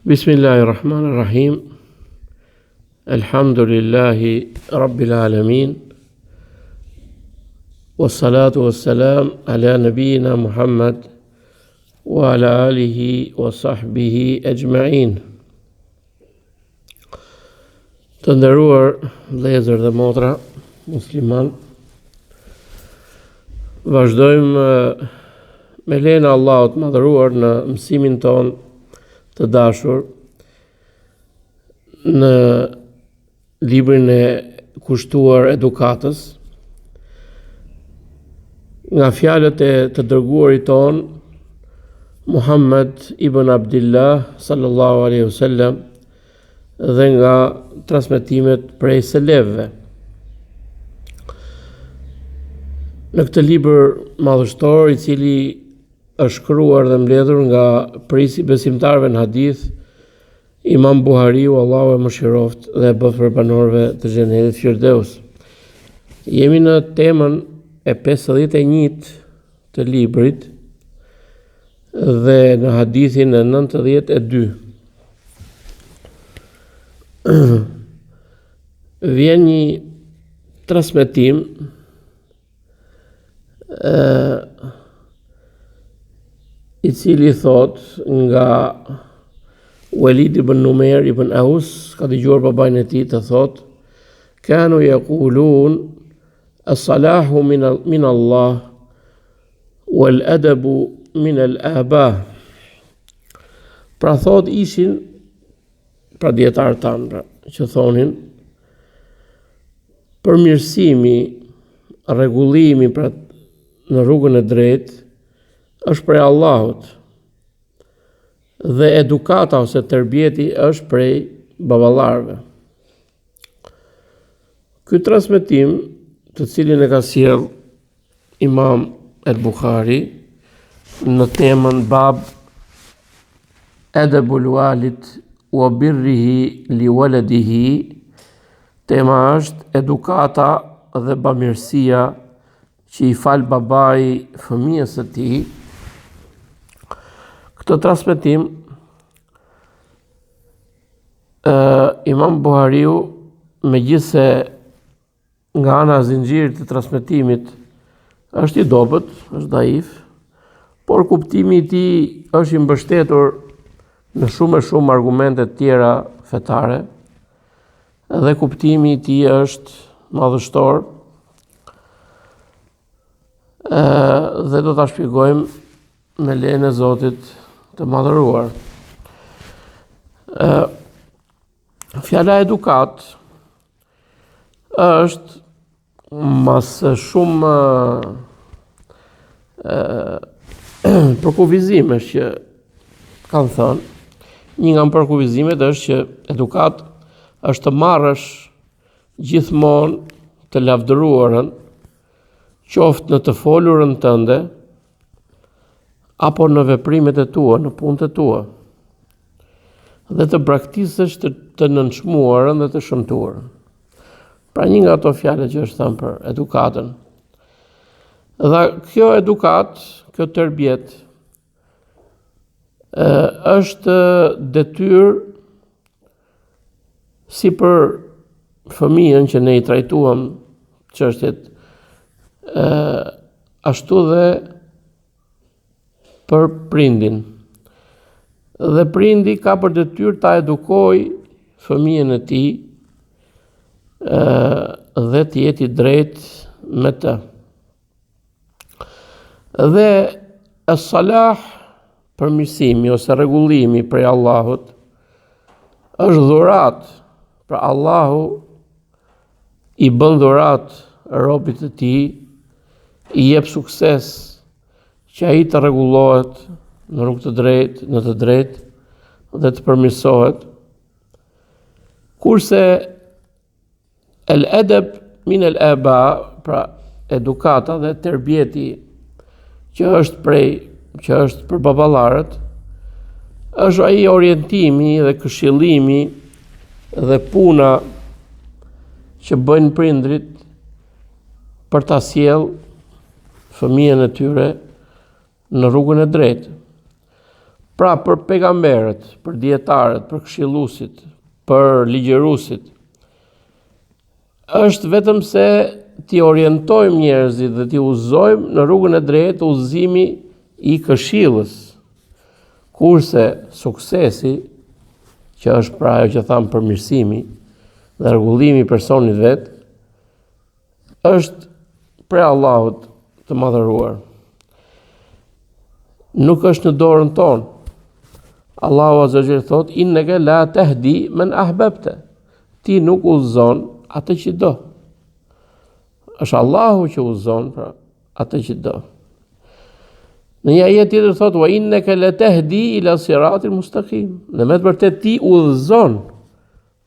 Bismillahirrahmanirrahim. Alhamdulillahi Rabbil Alamin. Wassalatu wassalam ala nabiyina Muhammad wa ala alihi wa sahbihi ajma'in. Të nderuar vëllezër dhe motra musliman, vazhdojmë me lejen e Allahut madhëruar në mësimin ton të dashur në librin e kushtuar edukatës, nga fjalët e të dërguarit ton Muhammed ibn Abdillah sallallahu alaihi wasallam dhe nga transmetimet prej selefëve. Në këtë libër madhështor, i cili është shkruar dhe mbledhur nga prisi besimtarëve në hadith, Imam Buhariu, Allahu e mëshiroft dhe e bëft për banorëve të xhenetit Firdeus. Jemi në temën e 51 të librit dhe në hadithin e 92. Vjen një transmetim i cili thot nga Walid ibn Numair ibn Aus, ka dëgjuar babain e tij të thot: "Kanu yaqulun as-salahu min Allah wal adabu min al-aba." Pra thot ishin pra dietar tanë që thonin përmirësimi, rregullimi pra në rrugën e drejtë është prej Allahut dhe edukata ose tërbjeti është prej baballarëve. Ky transmetim, të cilin e ka sjell Imam el-Bukhari në temën bab Adabul walid wa birrihi li waladihi, tema është edukata dhe bamirësia që i fal babai fëmijës së tij. Këtë transmetim Imam Buhariu, megjithse nga ana e zinxhirit të transmetimit është i dobët, është daif, por kuptimi i tij është i mbështetur në shumë argumente të tjera fetare dhe kuptimi i tij është madhështor dhe do ta shpjegojmë me lejen e Zotit të madhëruar. Fjala edukat është mas shumë përkufizimesh që kanë thënë. Një nga përkufizimet është që edukat është të marrësh gjithmonë të lavdëruarën, qoftë në të folurën tënde apo në veprimet e tua, në punët e tua, dhe të braktisësh të nënçmuarën dhe të shëmtuarën. Pra një nga ato fjalë që është thënë për edukatën. Dhe kjo edukat, kjo tërbjet, është detyrë si për fëmijën që ne i trajtuam çështjet, ashtu dhe për prindin. Dhe prindi ka për detyrë ta edukojë fëmijën e tij dhe të jetë i drejtë me të. Dhe as-salah, përmirësimi ose rregullimi prej Allahut, është dhuratë. Pra Allahu i bën dhuratë robit të tij, i jep sukses që ai të rregullohet në rrugë të drejtë, në të drejtë dhe të përmirësohet. Kurse el-adab min al-aba, pra edukata dhe tërbjeti që është për baballarët, është ai orientimi dhe këshillimi dhe puna që bëjnë prindrit për ta sjellë fëmijën e tyre në rrugën e drejtë. Pra për pejgamberët, për dietarët, për këshilluesit, për ligjëruesit, është vetëm se t'i orientojmë njerëzit dhe t'i udhëzojmë në rrugën e drejtë, udhëzimi i këshillës. Kurse suksesi, që është pra ajo që thamë përmirësimi dhe rregullimi i personit vet, është prej Allahut të madhëruar. Nuk është në dorën tonë. Allahu Azza wa Jalla thot: "Innaka la tahdi man ahbabta." Ti nuk udhëzon atë që do. Është Allahu që udhëzon pra atë që do. Në një ajet tjetër thot: "Wa innaka la tahdi ila siratil mustaqim." Në me të vërtetë ti udhëzon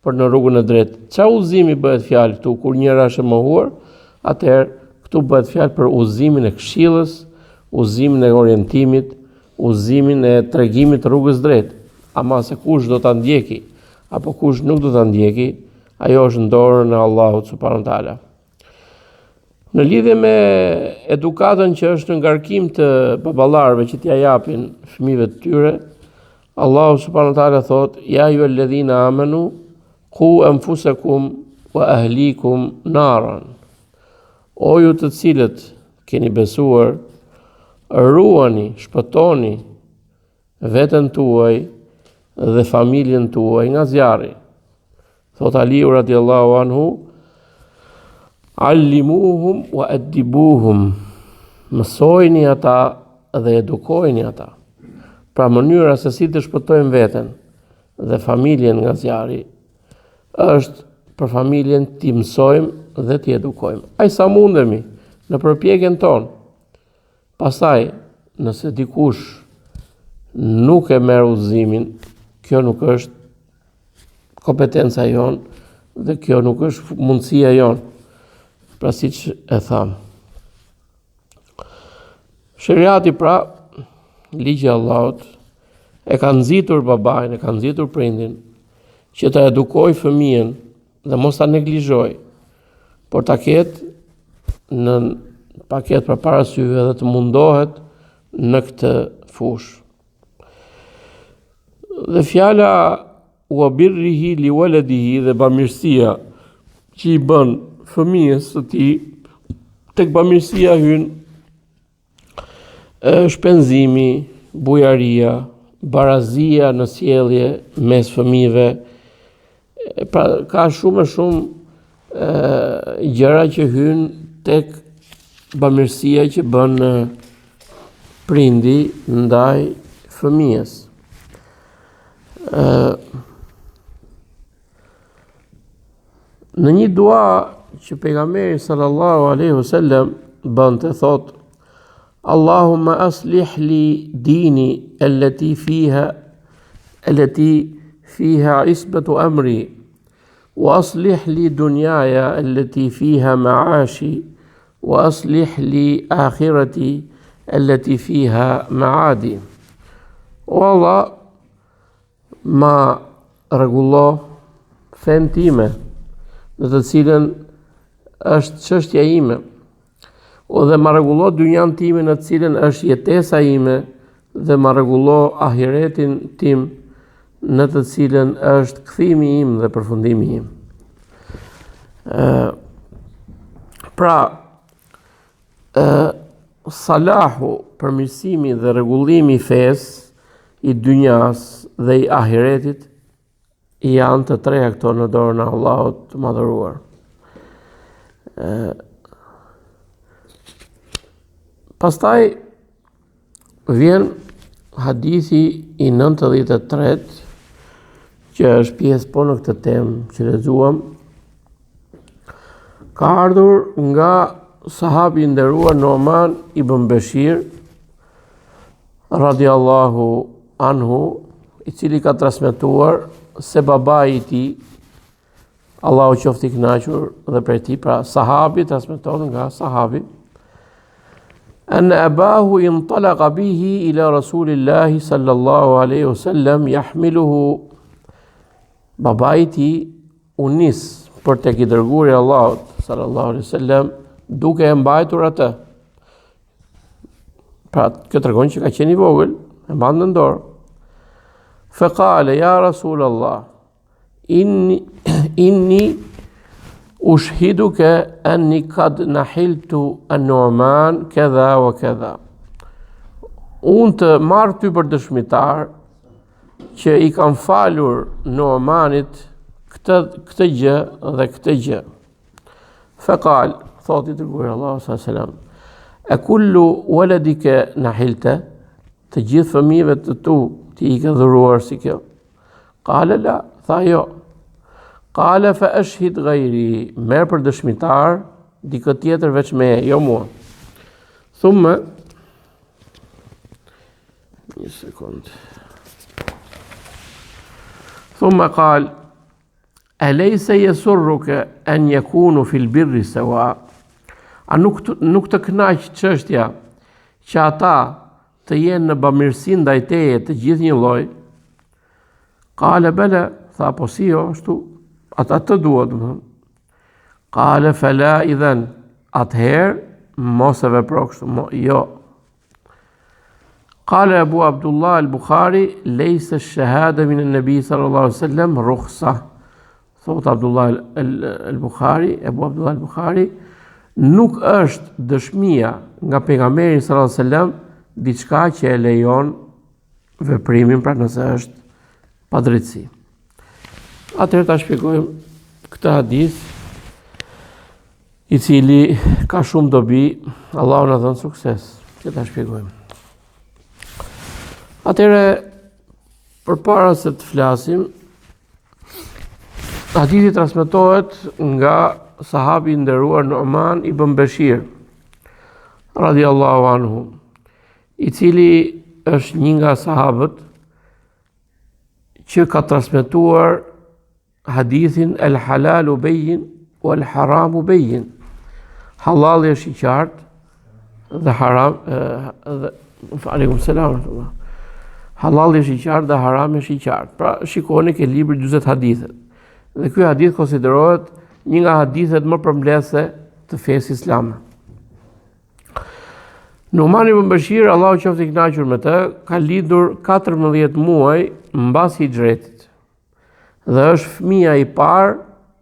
për në rrugën e drejtë. Çfarë udhëzimi bëhet fjalë këtu kur njëra është e mohuar? Atëherë këtu bëhet fjalë për udhëzimin e këshillës, udhëzimin e orientimit, udhëzimin e tregimit të rrugës drejtë. Ama se kush do ta ndjeki apo kush nuk do ta ndjeki, ajo është në dorën e Allahut subhanahu wa taala. Në lidhje me edukatën që është në ngarkim të baballarëve që t'ia japin fëmijëve të tyre, Allahu subhanahu wa taala thot: "Ya ayyuhalladhina amanu qu anfusakum wa ahlikum naran." O ju të cilët keni besuar, ruani, shpëtoni veten tuaj dhe familjen tuaj nga zjarri. Thot Aliu radiallahu anhu: "Allimuhum wa addibuhum." Mësojni ata dhe edukojni ata. Pra mënyra se si të shpëtojmë veten dhe familjen nga zjarri është për familjen t'i mësojmë dhe t'i edukojmë. Ai sa mundemi në përpjekjen tonë. Pastaj, nëse dikush nuk e merr udhëzimin, kjo nuk është kompetenca jonë dhe kjo nuk është mundësia jonë. Pra siç e tham. Sheriati pra, ligji i Allahut, e ka nxitur babain, e ka nxitur prindin që ta edukoj fëmijën dhe mos ta neglizhoj, por ta ketë në paket përpara syve dhe të mundohet në këtë fushë. Dhe fjala wa birrihi li waladihi dhe bamirësia që i bën fëmijës së tij, tek bamirësia hyn shpenzimi, bujaria, barazia në sjellje mes fëmijëve. Pra ka shumë gjëra që hyn tek bamirësia që bën prindi ndaj fëmijës. Në një dua që pejgamberi sallallahu alaihi wasallam bënte, thot: "Allahumma aslih li dini allati fiha isbatu amri, wa aslih li dunyaja allati fiha ma'ashi, wa aslih li akhirati allati fiha ma'adi." O Allah, ma rregullo fen time, në të cilën është çështja ime, dhe ma rregullo dynjan time në të cilën është jetesa ime, dhe ma rregullo ahiretin tim në të cilën është kthimi im dhe përfundimi im. Pra, salahu, përmirësimi dhe rregullimi i fesë, i dynjas dhe i ahiretit, janë të treja këto në dorën e Allahut të madhëruar. Pastaj vjen hadithi i 93, që është pjesë po në këtë temë që lexuam. Ka ardhur nga sahabi i nderuar Nu'man ibn Bashir radiallahu anhu, i cili ka transmetuar se babai i tij, Allahu qoftë i kënaqur dhe prej tij, pra sahabi transmeton nga sahabi, an abahu intalaqa bihi ila rasulillahi sallallahu alaihi wasallam yahmiluhu. Babai i tij u nis për tek i dërguari i Allahut sallallahu alaihi wasallam duke e mbajtur atë. Pra, kjo tregon që ka qenë i vogël, e mbante në dorë. فقال يا رسول الله إني أشهدك أني قد نحلت النعمان كذا وكذا. Unë të marrë ty për dëshmitar që i kam falur Nu'manit këtë gjë dhe këtë gjë. Faqal, thot i dërguari Allahu sallallahu alaihi wasallam, e kullu waladika nahilta, të gjithë fëmijëve të tu ti i ke dhuruar si kjo? Qala la, tha jo. Qala fa ashhid ghayri, merr për dëshmitar dikë tjetër veç meje, jo mua. Thumma një sekond. ثم قال أليس يسرك أن يكونوا في البر سواء. A nuk të kënaq çështja që ata të jenë në bamirësi ndaj teje të gjithë një lloj? Qala bala, tha po si jo, ashtu ata të duhet, domethënë. Qala fala idhan, atëherë mos e vepro kështu, jo. قال أبو عبد الله البخاري ليس الشهادة من النبي صلى الله عليه وسلم رخصة. Thot Abdullah al-Bukhari, Abu Abdullah al-Bukhari, nuk është dëshmia nga pejgamberi sallallahu alaihi wasallam diçka që e lejon veprimin, pra nëse është padrejtësi. Atëherë ta shpjegojmë këtë hadith i cili ka shumë dobi, Allahu na dhon sukses që ta shpjegojmë. Atëherë, përpara se të flasim, hadithi transmetohet nga sahabi i nderuar Nu'man ibn Bashir, radhiyallahu anhu, i cili është një nga sahabët që ka transmetuar hadithin el halalu bayyin wal haramu bayyin. Halali është i qartë dhe haram aleikum selam. Halali është i qartë dhe harami është i qartë. Pra shikoni ke libri 40 hadithet. Dhe ky hadith konsiderohet një nga hadithet më përmbledhëse të fesë islame. Nu'man ibn Bashir, Allahu qoftë i kënaqur me të, ka lidhur 14 muaj mbas hijretit. Dhe është fëmia i parë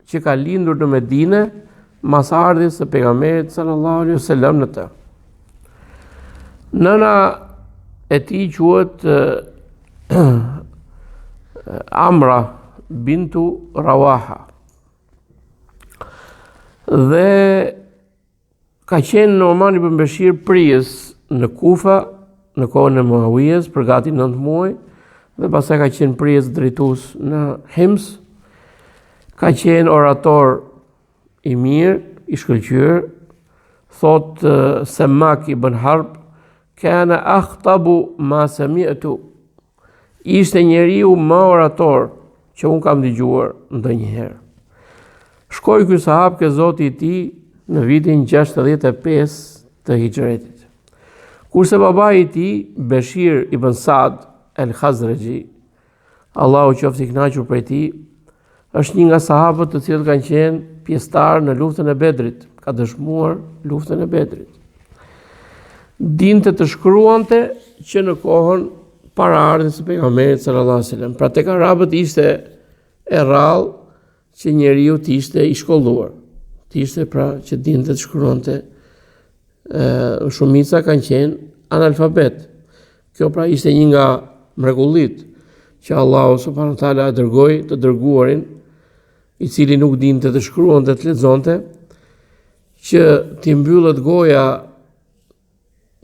që ka lindur në Medinë mas ardhjes së pejgamberit sallallahu alaihi wasallam në të. Nëna e tij quhet Amra bintu Rawaha. Dhe ka qenë Nu'man ibn Bashir prijes në Kufa në kohën e Muawijes për gati 9 muaj dhe pastaj ka qenë prijes drejtues në Hims. Ka qenë orator i mirë, i shkëlqyer. Thot Semak ibn Harb, kana akhtabu ma sami'tu, ishte njeriu më orator që unë kam dëgjuar ndonjëherë. Shkoi ky sahab ke Zoti i tij në vitin 65 të hijretit. Kurse babai i tij, Bashir ibn Sa'd al-Khazraji, Allahu qoftë i kënaqur prej tij, është një nga sahabët të cilët kanë qenë pjesëtar në luftën e Bedrit, ka dëshmuar luftën e Bedrit. Dinte të shkruante që në kohën para ardhjes së pejgamberit sallallahu alajhi wasallam. Pra tek arabët ishte e rrallë që njeriu të ishte i shkolluar, të ishte pra që dinte të shkruante. Shumica kanë qenë analfabet. Kjo pra ishte një nga mrekullitë që Allahu subhanahu wa taala dërgoi të dërguarin, i cili nuk dinte të shkruante, të lexonte, që t'i mbyllet goja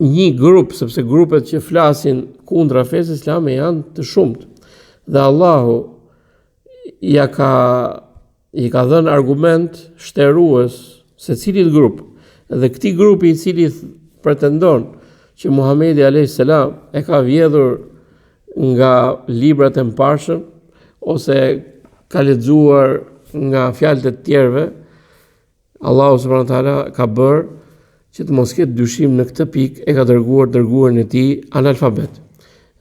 një grup, sepse grupet që flasin kundra fesë islame janë të shumtë. Dhe Allahu i ka dhënë argument shtërues secilit grup. Dhe këtij grupi i cili pretendon që Muhamedi alayhis salam e ka vjedhur nga librat e mbarshëm ose ka lexuar nga fjalët e tjerëve, Allahu subhanahu wa taala ka bërë që të mos ketë dyshim në këtë pikë, e ka dërguarin e tij analfabet.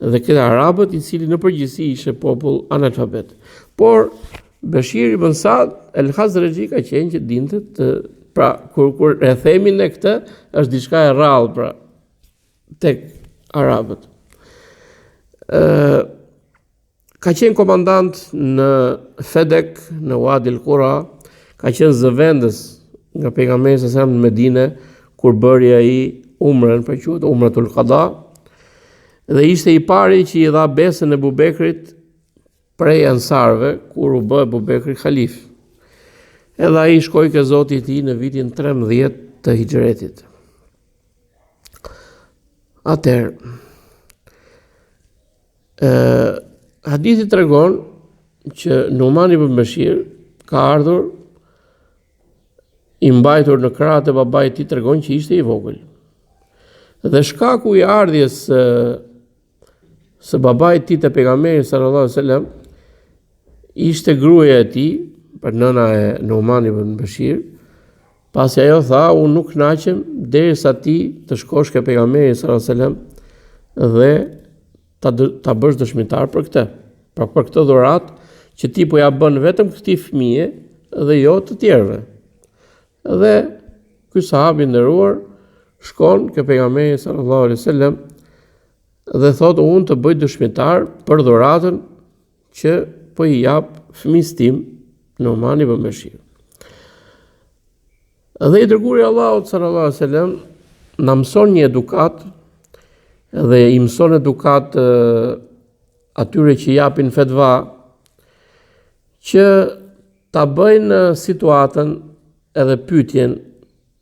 Dhe këtë arabët i cili në përgjithësi ishte popull analfabet. Por Bashir ibn Sa'd al-Khazraji ka qenë që dinte të, pra kur e themi ne këtë, është diçka e rrallë pra tek arabët. Ka qenë komandant në Fedek, në Wadi al-Qura, ka qenë zëvendës nga pejgamberi sa në Medinë, kur bëri ai umrën, pra quhet Umratul Qada, dhe ishte i pari që i dha besën e Abu Bekrit prej ansarëve, kur u bë Abu Bekri halif. Edhe ai shkoi ke Zoti i tij në vitin 13 të Hijretit. Atëherë, hadithi tregon që Numan ibn Bashir ka ardhur i mbajtur në krahët e babait i tregon që ishte i vogël. Dhe shkaku i ardhjes së babait të pejgamberit sallallahu alaihi wasallam ishte gruaja e tij, për nëna e Numan ibn Bashir, pasi ajo tha, unë nuk kënaqem derisa ti të shkosh ke pejgamberi sallallahu alaihi wasallam dhe ta bësh dëshmitar për këtë. Pra për këtë dhuratë që ti po ja bën vetëm këtij fëmije dhe jo të tjerëve. Dhe ky sahabi nderuar shkon ke pejgamberi sallallahu alaihi wasallam dhe thotë, unë të bëj dëshmitar për dhuratën që po i jap fëmijës tim Numan ibn Bashir. Dhe i dërguari i Allahut sallallahu alaihi wasallam na mëson një edukat dhe i mëson edukat atyre që japin fetva që ta bëjnë situatën edhe pyetjen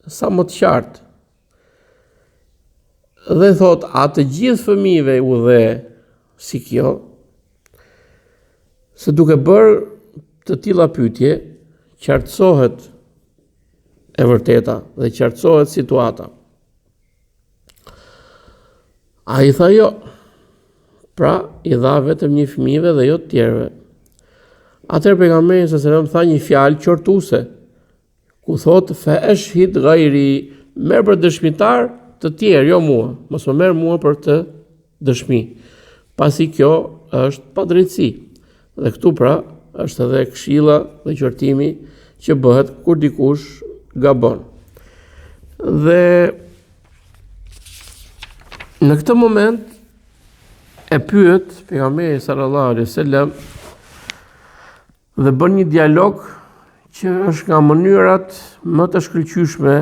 sa më të qartë. Dhe thot, a të gjithë fëmijëve u dhe si kjo, se duke bërë të tilla pyetje, qartësohet e vërteta dhe qartësohet situata. A i tha jo, pra i dha vetëm një fëmijëve dhe jo të tjerëve. Atëherë pejgamberi sallallahu alajhi wasallam tha një fjalë qortuse, ku thotë fa ashhid ghairi, merr për dëshmitar të tjerë, jo mua, mos më merr mua për të dëshmi, pasi kjo është padrejtësi. Dhe këtu pra është edhe këshilla dhe qortimi që bëhet kur dikush gabon. Dhe në këtë moment e pyet pejgamberi sallallahu alaihi wasallam dhe bën një dialog që është nga mënyrat më të shkëlqyeshme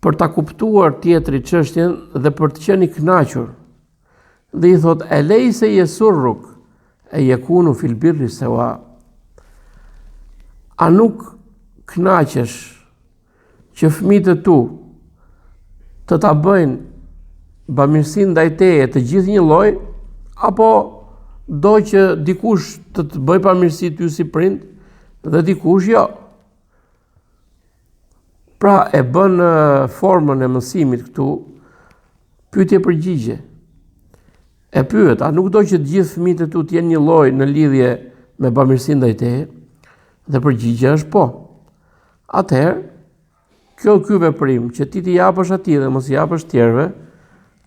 për ta kuptuar tjetri çështjen dhe për të qenë i kënaqur. Dhe i thot, e lejse yesurruk e yakunu fil birri sawa. A nuk kënaqesh që fëmijët e tu të ta bëjnë bamirësinë ndaj teje të gjithë një lloj, apo do që dikush të bëj bamirësi ty si prind dhe dikush jo. Pra e bën formën e mësimit këtu pyetje përgjigje. E pyet, a nuk do që të gjithë fëmijët e tu të jenë një lloj në lidhje me bamirësinë ndaj teje? Dhe përgjigjja është po. Atëherë, ky veprim që ti t'i japësh atij dhe mos i japësh tjerëve,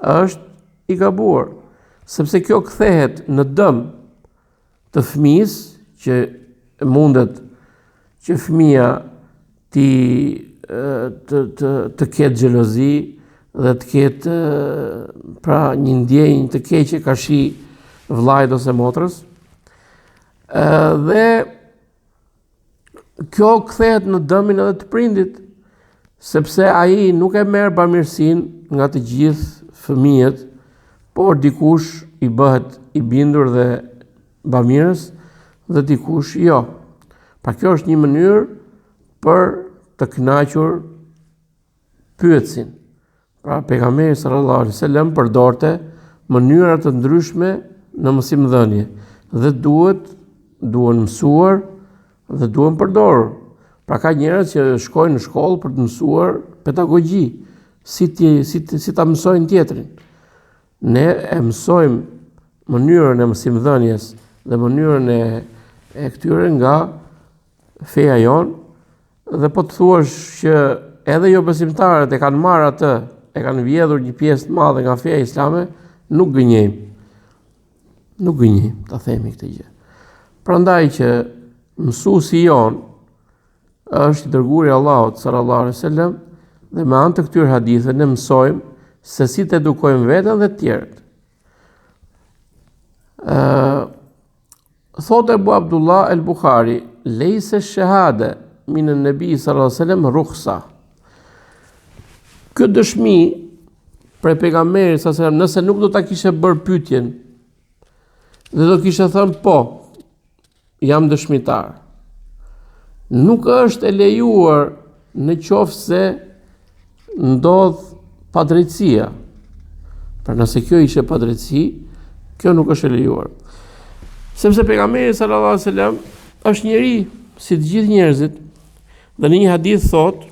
është i gabuar, sepse kjo kthehet në dëm të fëmijës, që mundet që fëmia të ketë xhelozi dhe të ketë pra një ndjenjë të keqe ka shi vllajt ose motrës. Dhe kjo kthehet në dëmin edhe të prindit, sepse ai nuk e merr bamirësinë nga të gjithë fëmijët, por dikush i bëhet i bindur dhe bamirës dhe dikush jo. Pra kjo është një mënyrë për të kënaqur pyetësin. Pra pejgamberi sallallahu alaihi wasallam përdorte mënyra të ndryshme në mësimdhënie dhe duhen mësuar dhe duhen përdorur. Pra ka njerëz që shkojnë në shkollë për të mësuar pedagogji, si ta mësojnë tjetrin. Ne e mësojmë mënyrën e mësimdhënies dhe mënyrën e këtyre nga feja jonë, dhe po të thuash që edhe jo besimtarët e kanë marrë atë, e kanë vjedhur një pjesë të madhe nga feja islame, nuk gënjejmë. Nuk gënjejmë, ta themi këtë gjë. Prandaj që mësuesi jon është i dërguari i Allahut sallallahu alaihi wasallam, dhe me anë të këtyre hadithe ne mësojmë se si të edukojmë veten dhe të tjerët. Thot Ebu Abdullah el-Bukhari, lejse shahade minë nëbi sallallahu alaihi wasallam rukhsa. Këtë dëshmi prej pejgamberit sallallahu alaihi wasallam, nëse nuk do ta kishe bërë pyetjen dhe do kishe thënë po, jam dëshmitar, nuk është e lejuar në qoftë se ndodh padrejtësia. Pra nëse kjo ishte padrejtësi, kjo nuk është e lejuar. Sepse pejgamberi sallallahu alaihi wasallam është njeri si të gjithë njerëzit, dhe në një hadith thot: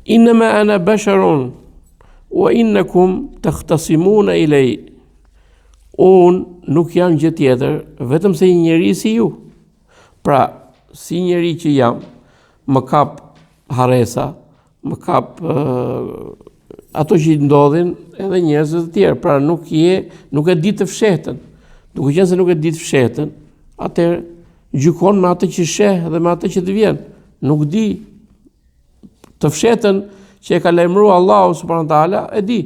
"Innama ana basharun wa innakum takhtasimuna ilay." Unë nuk jam gjë tjetër, vetëm se një njeri si ju. Pra, si njeri që jam, më kap haresa, më kap ato që ndodhin edhe njerëzve të tjerë. Pra, nuk e di të fshehtën. Duke qenë se nuk e di të fshehtën, atëherë gjykon me atë që sheh dhe me atë që të vjen. Nuk di të fshehtën që e ka lajmëruar Allahu subhanahu wa taala, e di.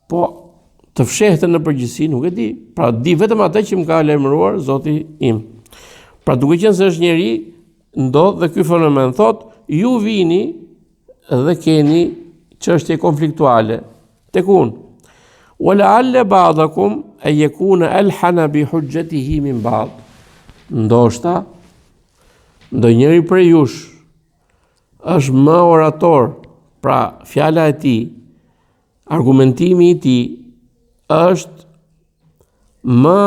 Po të fshehtën në përgjithësi nuk e di. Pra di vetëm atë që më ka lajmëruar Zoti im. Pra duke qenë se është njeri, ndodh dhe ky fenomen thot, ju vini dhe keni çështje konfliktuale tek unë. Wala'alla ba'dakum an yakuna alhana bi hujjatihi min ba'd. Ndoshta ndonjëri prej jush është më orator, pra fjala e tij, argumentimi i tij është më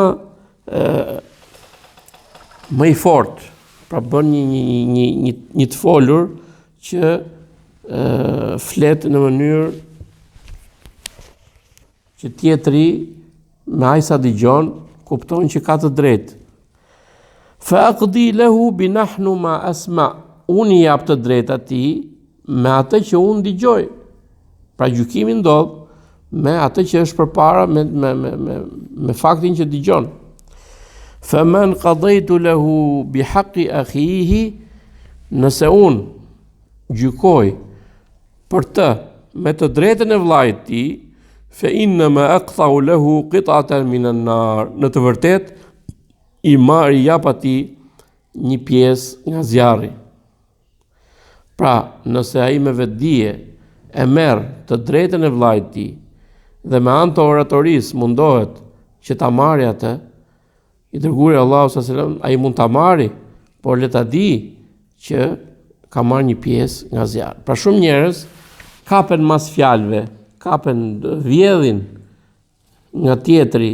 i fortë, pra bën një të folur që flet në mënyrë që tjetri me aq sa dëgjon kupton që ka të drejtë. Fa aqdi lahu bi nahnu ma asma. Unë jap të drejtë atij me atë që unë dëgjoj. Pra gjykimi ndodh me atë që është përpara me faktin që dëgjon. Fa man qadaytu lahu bi haqqi akhihi, nëse unë gjykoj për të me të drejtën e vllajit tij, fa innama aqta'u lahu qit'atan min an-nar. Në të vërtetë i jap atij një pjesë nga zjarri. Pra, nëse ai me vetdije e merr të drejtën e vllajit tij dhe me anë të oratorisë mundohet që ta marrë atë, i dërguari Allahu sallallahu alaihi wasallam, ai mund ta marrë, por le ta di që ka marrë një pjesë nga zjarri. Pra shumë njerëz kapen mas fjalëve, vjedhin nga tjetri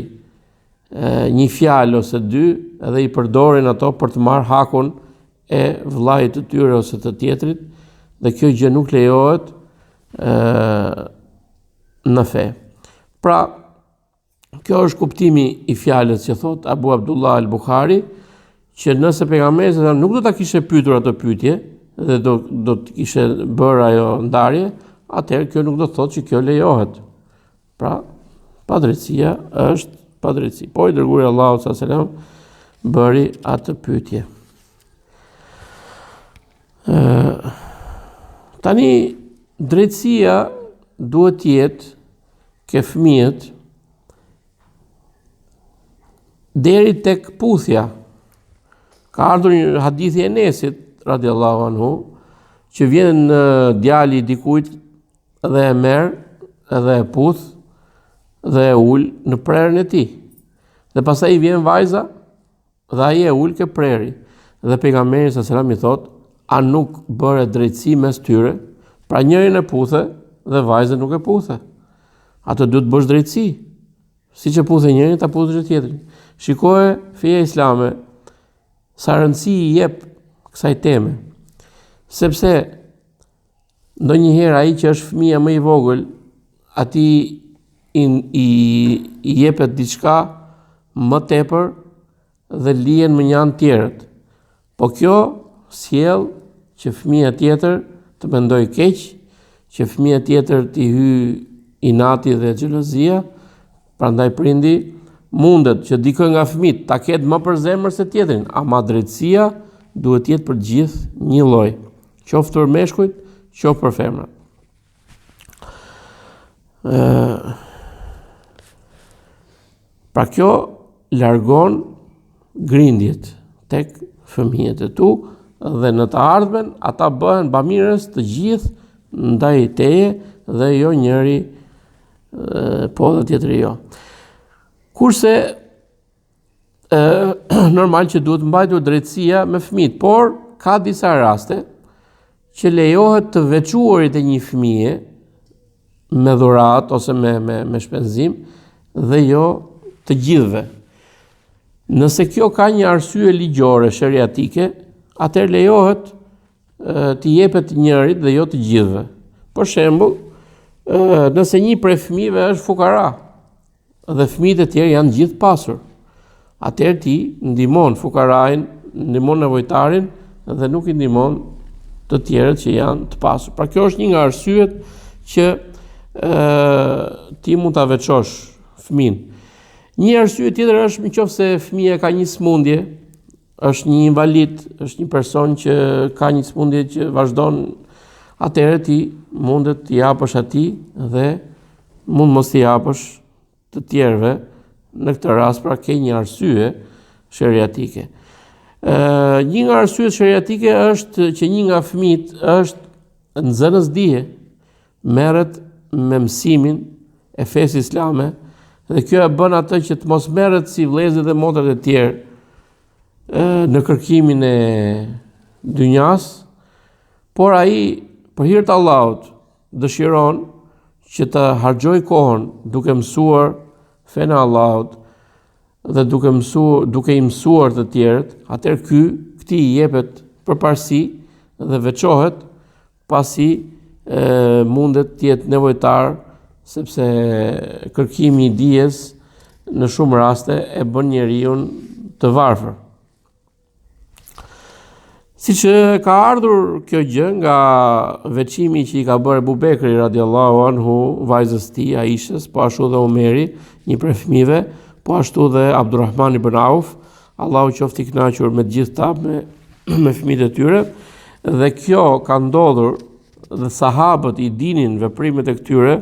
një fjalë ose dy edhe i përdorin ato për të marrë hakun e vllajit të tyre ose të tjetrit, dhe kjo gjë nuk lejohet në fe. Pra, kjo është kuptimi i fjalës që thot Abu Abdullah al-Bukhari, që nëse pejgamberi nuk do ta kishte pyetur atë pyetje dhe do të kishte bërë ajo ndarje, atëherë kjo nuk do të thotë që kjo lejohet. Pra, padrejtësia është padrejtësi. Po i dërguari Allahu sallallahu alaihi wasallam bëri atë pyetje. Tani drejtësia duhet të jetë ke fëmijët deri tek puthja. Ka ardhur një hadithi e Enesit radiallahu anhu, që vjen djali dikujt dhe e merr dhe e puth dhe e ul në prerën e tij. Dhe pastaj vjen vajza dhe ai e ul ke preri. Dhe pejgamberi sallallahu alajhi wasallam i thot: "A nuk bëre drejtësi mes tyre?" Pra njërin e puthe dhe vajzën nuk e puthe. Atë duhet të bësh drejtësi. Siç e puthe njërin, ta puthësh tjetrin. Shikoje feja islame sa rëndësi i jep kësaj teme. Sepse ndonjëherë ai që është fëmia më i vogël, atij i jepet diçka më tepër dhe lihen më një anë tjerët. Po kjo sjell që fëmia tjetër të mendoj keq, që fëmia tjetër t'i hyj inati dhe xhelozia, prandaj prindi mundet që dikë nga fëmijët ta ketë më për zemër se tjetrin, ama drejtësia duhet të jetë për gjithë një lloj, qoftë për meshkujt, qoftë për femrat. Pra kjo largon grindjet tek fëmijët e tu dhe në të ardhmen ata bëhen bamirës të gjithë ndaj teje dhe jo njëri po dhe tjetri jo. Kurse normal që duhet mbajtur drejtësia me fëmijët, por ka disa raste që lejohet të veçuarit e një fëmije me dhurat ose me shpenzim dhe jo të gjithëve. Nëse kjo ka një arsye ligjore sheriatike, atëherë lejohet të jepet njërit dhe jo të gjithëve. Për shembull, nëse një prej fëmijëve është fukara dhe fëmijët e tjerë janë gjithë pasur, atëherë ti ndihmon fukarain, ndihmon nevojtarin dhe nuk i ndihmon të tjerët që janë të pasur. Pra kjo është një nga arsyet që ti mund ta veçosh fëmin. Një arsye tjetër është nëse fëmia ka një smundje, është një invalid, është një person që ka një smundje që vazhdon, atëherë ti mundet t'i japësh atij dhe mund mos t'i japësh të tjerëve. Në këtë rast pra ke një arsye sheriatike. Një nga arsyet sheriatike është që një nga fëmijët është nxënës dije, merret me mësimin e fesë islame dhe kjo e bën atë që të mos merret si vëllezërit dhe motrat e tjerë në kërkimin e dynjas, por ai për hir të Allahut dëshiron që të harxhoj kohën duke mësuar fenë e Allahut dhe duke i mësuar të tjerët, atëherë këtij i jepet përparësi dhe veçohet pasi mundet të jetë nevojtar, sepse kërkimi i dijes në shumë raste e bën njeriu të varfër. Siç ka ardhur kjo gjë nga veçimi që i ka bërë Abu Bekri radiallahu anhu vajzës tij Aishës, po ashtu dhe Omeri, një prej fëmijëve, po ashtu dhe Abdurrahman ibn Auf, Allahu qoftë i kënaqur me të gjithë ta, me fëmijët e tyre, dhe kjo ka ndodhur dhe sahabët i dinin veprimet e këtyre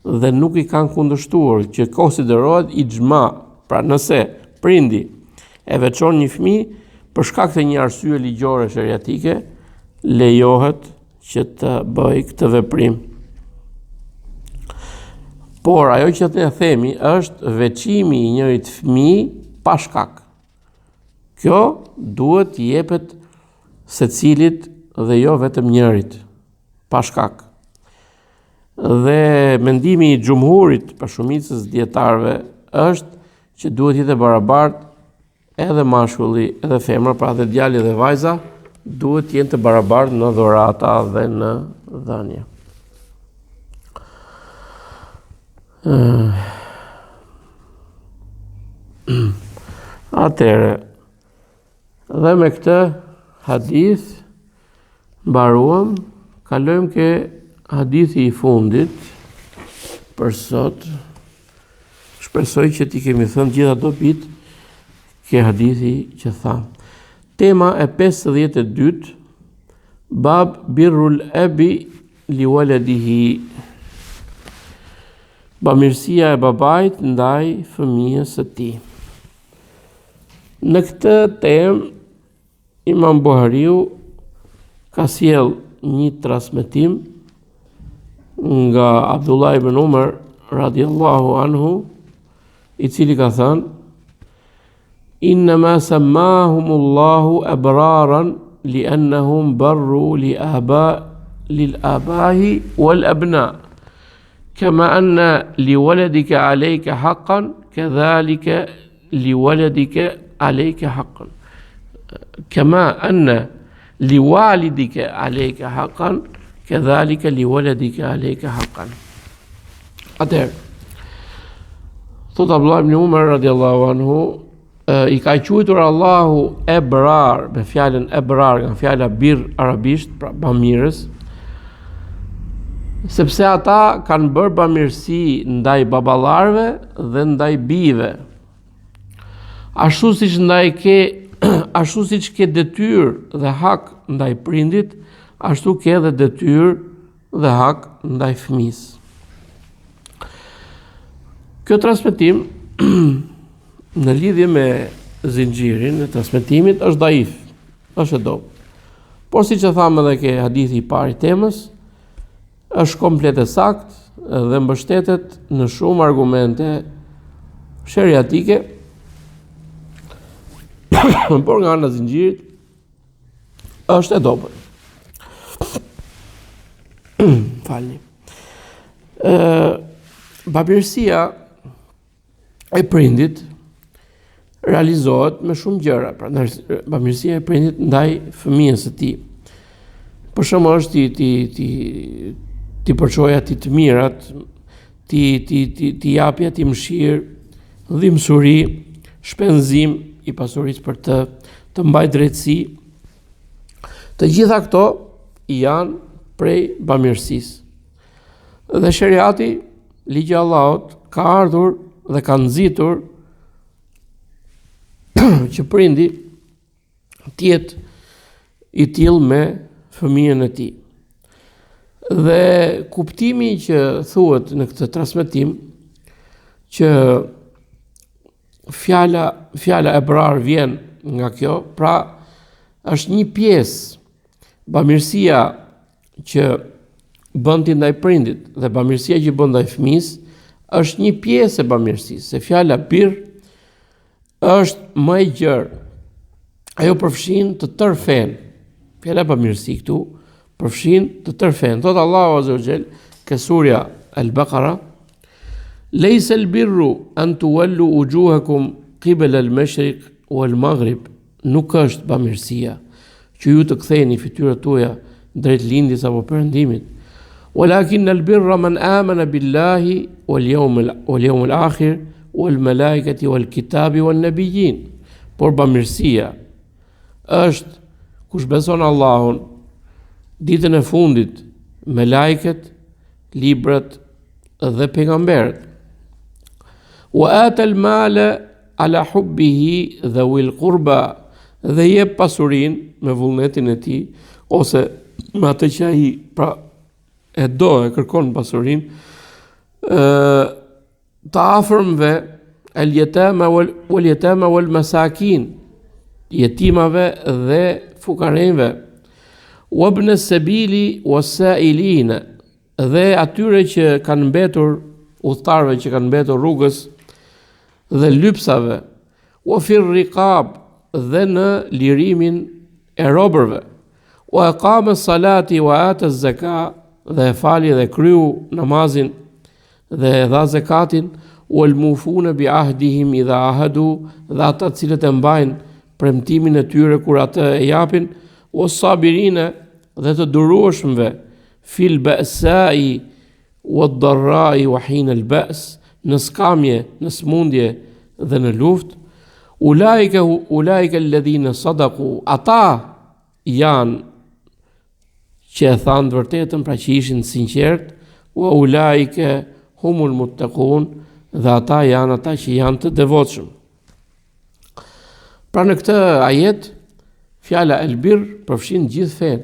dhe nuk i kanë kundërshtuar, që konsiderohet ixhma. Pra nëse prindi e veçon një fëmijë për shkak të një arsye ligjore sheriatike, lejohet që të bëj këtë veprim. Por ajo që ne themi është veçimi i njërit fëmijë pa shkak. Kjo duhet të jepet secilit dhe jo vetëm njërit pa shkak. Dhe mendimi i xhumhurit për shumicës dietarëve është që duhet jetë barabartë edhe mashkulli edhe femra, pra dhe djali dhe vajza duhet të jenë të barabartë në dhurata dhe në dhënie. Atëherë, dhe me këtë hadith mbaruam, kalojmë ke hadithi i fundit për sot. Shpresoj që ti kemi thënë gjitha dobit ke hadithi që tha. Tema e 52, bab birrul abi li waladihi, bamirësia e babait ndaj fëmijës së tij. Në këtë temë Imam Buhariu ka sjell një transmetim nga Abdullah ibn Umar radiallahu anhu, i cili ka thënë: Innama sammahumullahu abraran liannahum barru lil abahi wal abna, kama anna liwaladika alayka haqqan kadhalika liwaladika alayka haqqan, kama anna liwalidika alayka haqqan kadhalika liwaladika alayka haqqan. Atëherë, thot Abdullah ibn Umar radiallahu anhu, i ka quajtur Allahu ebrar, me fjalën ebrar, nga fjala bir arabisht, pra bamirës, sepse ata kanë bërë bamirësi ndaj baballarëve dhe ndaj bijve. Ashtu siç ke detyrë dhe hak ndaj prindit, ashtu ke edhe detyrë dhe hak ndaj fëmisë. Kjo transmetim në lidhje me zinxhirin e transmetimit është daif, është e dobët. Por siç e thamë edhe ke hadithi I parë I temës, është komplet e saktë dhe mbështetet në shumë argumente sheriatike, por nga ana e zinxhirit është e dobët. Falni. Bamirësia e prindit realizohet me shumë gjëra. Pra, bamirësia e prindit ndaj fëmijës së tij. Për shembull është ti përçojë atij të mirat, ti japi atij mëshirë, dhimbësuri, shpenzim I pasurisë për të mbaj drejtësi. Të gjitha këto janë prej bamirësisë. Dhe sheriati, ligji I Allahut, ka ardhur dhe ka nxitur që prindi të jetë I tillë me fëmijën e tij. Dhe kuptimi që thuhet në këtë transmetim që fjala ebrar vjen nga kjo, pra është një pjesë bamirësia që bën ti ndaj prindit dhe bamirësia që bën ndaj fëmisë është një pjesë e bamirësisë. Se fjala bir është më e gjerë. Ajo përfshin të tërë fen. Fjala bamirësi këtu përfshin të tërë fen. Thot Allahu Azza wa Jall ke surja Al-Baqara: Lejse l-birru an tuwallu wujuhakum qibla al-mashriq wal-maghrib. Nuk është bamirësia që ju të ktheni fytyrat tuaja drejt lindjes apo perëndimit. Walakin al-birra man amana billahi wal yawmil akhir wal malaikati wal kitabi wan nabiyyin. Por bamirësia është kush beson Allahun, ditën e fundit, me lajket, librat dhe pejgamberët. Wa ata al-mala ala hubbihi dhawil qurba, dhe jep pasurin me vullnetin e tij ose me atë që ai pra e do e kërkon pasurin të afërmve, al-yatama wal masakin, jetimave dhe fukarëve, wabn as-sabili was-sa'ilina, dhe atyre që kanë mbetur, udhëtarëve që kanë mbetur rrugës dhe lypsave, wa fi riqab, dhe në lirimin e robërve, wa aqama as-salati wa ata az-zaka, dhe fali dhe kryu namazin dhe dha zakatin, wal mufuna bi ahdihim idha ahadu, dhe ata të cilët e mbajnë premtimin e tyre kur atë e japin, was sabirina, dhe të durueshmëve, fil ba'sa'i wad darra'i wa hina al-ba's, në skamje, në smundje dhe në luftë. Ulaika alladhina sadaqu, ata janë që e thanë vërtetën, pra që ishin sinqert, wa ulaika humul muttaqun, dhe ata janë ata që janë të devotshëm. Pra në këtë ajet, fjala el-bir përfshin gjithë fen.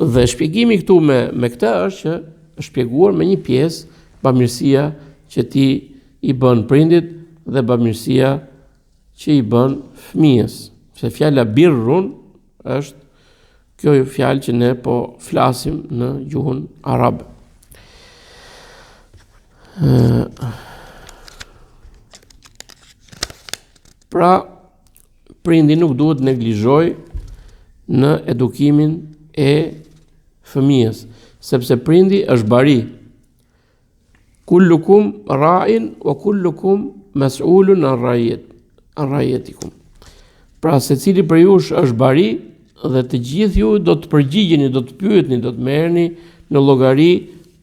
Dhe shpjegimi këtu me këtë është që është shpjeguar me një pjesë bamirësia që ti I bën prindit dhe bamirësia që I bën fëmijës. Se fjala birrun është kjo fjalë që ne po flasim në gjuhën arabe. Pra, prindi nuk duhet neglizhoj në edukimin e fëmijës, sepse prindi është bari. Kullukum ra'in wa kullukum mas'ulun an ra'iyatikum. Pra secili prej jush është bari dhe të gjithë ju do të përgjigjeni, do të pyetni, do të merrni në llogari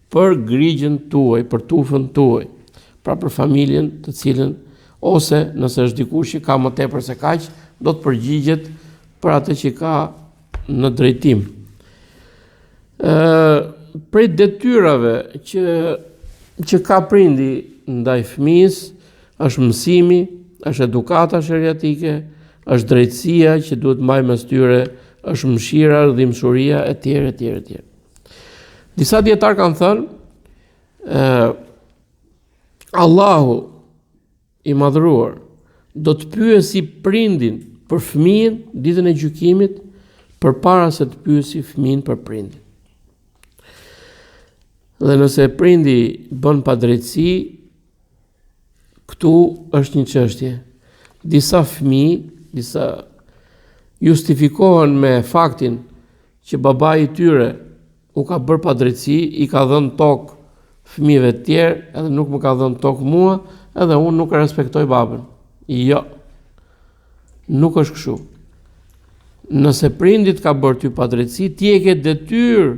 për grigjën tuaj, për tufën tuaj. Pra për familjen të cilën, ose nëse është dikush që ka më tepër se kaq, do të përgjigjet për atë që ka në drejtim. Prej detyrave që ka prindi ndaj fëmijës është mësimi, është edukata sheriatike, është drejtësia që duhet mbaj mes tyre, është mëshira, dhimbësuria etj. Disa dietar kanë thënë Allahu I madhruar do të pyesi prindin për fëmijën ditën e gjykimit përpara se të pyesi fëmijën për prindin. Dhe nëse prindi bën padrejtësi, këtu është një çështje. Disa fëmijë, justifikohen me faktin që babai i tyre u ka bërë padrejtësi, i ka dhënë tokë fëmijëve të tjerë, edhe nuk më ka dhënë tokë mua, edhe unë nuk e respektoj babën. Jo. Nuk është kështu. Nëse prindit ka bërë ty padrejtësi, ti e ke detyrë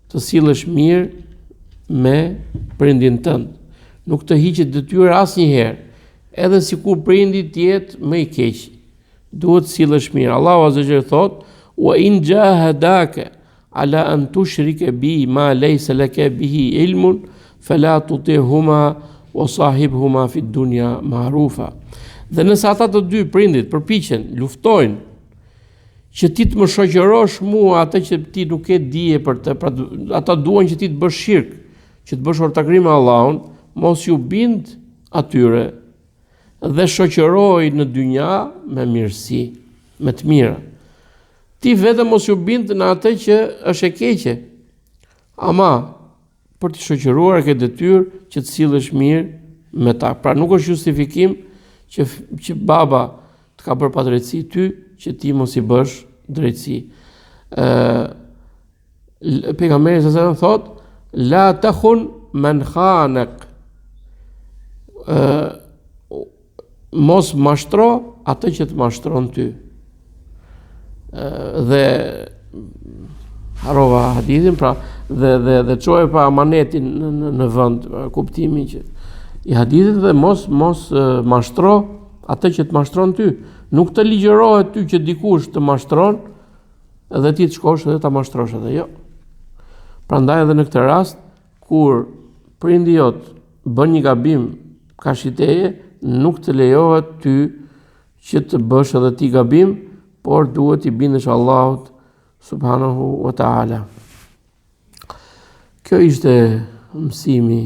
të sillesh mirë me prindin tënd. Nuk të hiqet detyra asnjëherë, edhe sikur prindi të jetë më i keq. Duhet të sillesh mirë. Allahu Azza wa Jalla thot: "Wa in jahadaka ala an tushrika bi ma laysa laka bihi ilmun fala tutihuma wa sahibhuma fi dunya ma'rufa." Dhe nëse ata të dy prindit përpiqen, luftojnë që ti të më shoqërosh mua atë që ti nuk ke dije për të, pra ata duan që ti të bësh shirk, që të bësh ortakrim me Allahun, mos ju bind atyre dhe shoqëroj në dynja me mirësi, me të mira. Ti vetëm mos ju bind në atë që është e keqe. Ama për të shoqëruar ke detyrë që të sillesh mirë me ta. Pra nuk është justifikim që baba të ka bërë padrejtësi ty, që ti mos i bësh drejtësi. Pejgamberi sa thot: "La takhun man khanak." Mos mashtro atë që të mashtron ty. Dhe harova hadithin, pra dhe çoje pa amanetin në vend, kuptimin që i hadithit, dhe mos mashtro atë që të mashtron ty. Nuk të ligjërohet ty që dikush të mashtron edhe ti të shkosh edhe ta mashtrosh edhe jo. Prandaj edhe në këtë rast, kur prindi jot bën një gabim kashiteje, nuk të lejohet ty që të bësh edhe ti gabim, por duhet i bindesh Allahut subhanahu wa ta'ala. Kjo ishte mësimi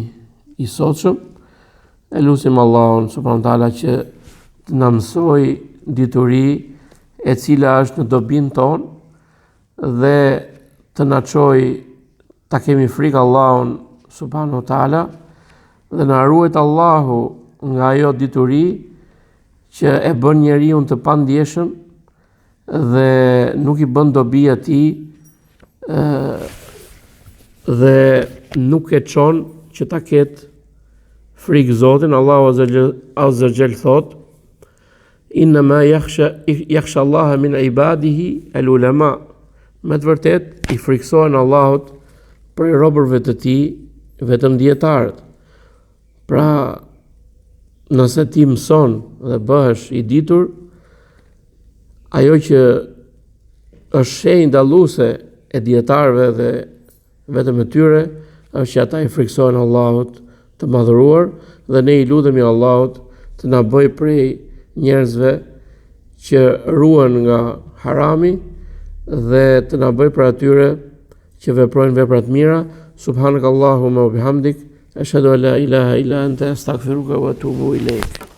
i sotshëm. E lutim Allahun subhanahu wa ta'ala që të na mësoj dituri e cila është në dobin ton dhe të na çojë ta kemi frikë Allahun subhanahu wa ta'ala dhe na ruajt Allahu nga ajo dituri që e bën njeriu të pandjeshëm dhe nuk i bën dobi atij dhe nuk e çon që ta ketë frikë Zotin. Allahu Azza wa Jall thot: "Innama yakhsha Allah min ibadihi al-ulama." Me të vërtet i friksohen Allahut për robërve të tij vetëm dietarët. Pra, nëse ti mëson dhe bëhesh i ditur, ajo që është shenjë dalluese e dietarëve dhe vetëm e tyre është që ata i friksohen Allahut të madhëruar, dhe ne i lutemi Allahut të na bëjë prej njerëzve që ruhen nga harami dhe të na bëjë për atyre që veprojnë vepra të mira. Subhanakallahumma wa bihamdik, ashhadu an la ilaha illa anta, astaghfiruka wa atubu ilaik.